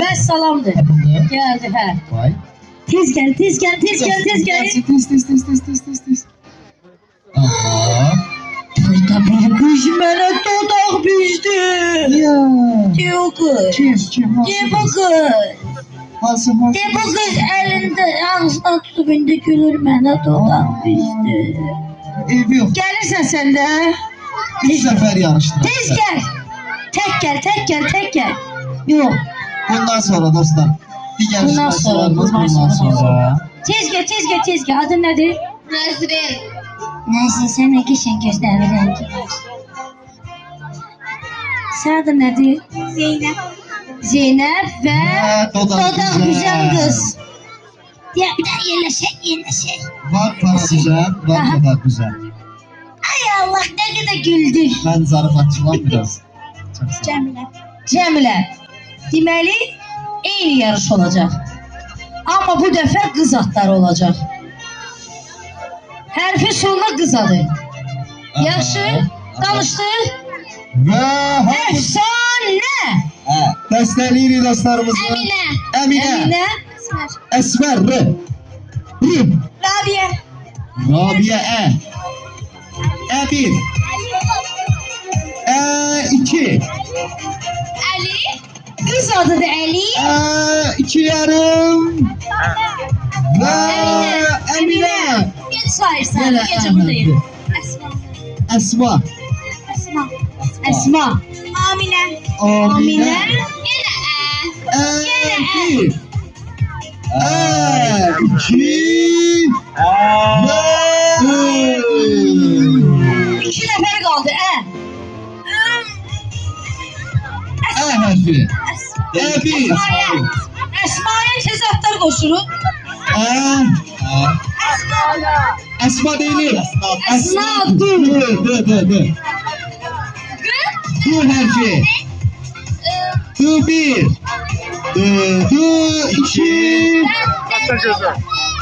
Bəs salamdır. Geldi hə. Vay. Tez gel. Tez. Aha. Burada bir kız mənə dodaq büzdü. Ya. De o kız. Kim? De bu kız. Hansı? De bu kız elində ağzından tutub indi gülür mənə dodaq büzdü. Ev yok. Gelirsən sən də. 3 sefer yarıştılar. Tez gel. Tek gel. Yok. Bundan sonra dostlar. Diğer Bundan sonra. bundan sonra. Tez gel. Adın nedir? Nazrin. Neyse sen ne kişin gözlerine rengi var. Sen adın nedir? Zeynep. Zeynep ve Dodak güzel kız. Ya bir daha yerleşek. Var güzel, var Aha. kadar güzel. Ay Allah ne kadar güldük. Ben zarafatçılam biraz. Çok sağ ol. Cemile. Deməli eyni yarış olacak. Ama bu defa kız atları olacak. Hərfi sonuna kız adı. Yaxşı, danışdıq. Ve Efsane. Dəstəliyirik dostlarımızı. Emine. Emine. Esmer. R. Rabia. Rabia. E1. E2. Ali. Kız adı da Ali. E2 yarım. Ve Emine. Geç sayırsan. Yine Gece buradayım. Esma. Esma. Esma. Amine. Amine. Yine E1. E2. Ve 2 nefer kaldı. E harfi. E1. Esma'ya tezahtar koşuru. Esma değil. Esma. D. D harfi. D1. D2.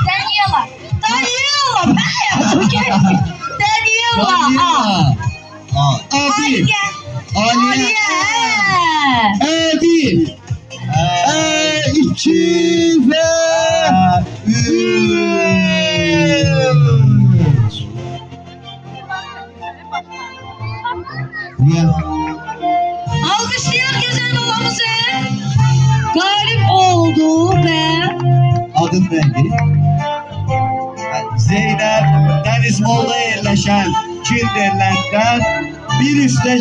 Daniela. Daniela. Daniela. A1. Aliye. E1. E2 ve 3. Alkışlayan güzel babamızı. Galip oldu ve Adın neydi? Zeynep Deniz Molda yerleşen Kinderland'den bir üstte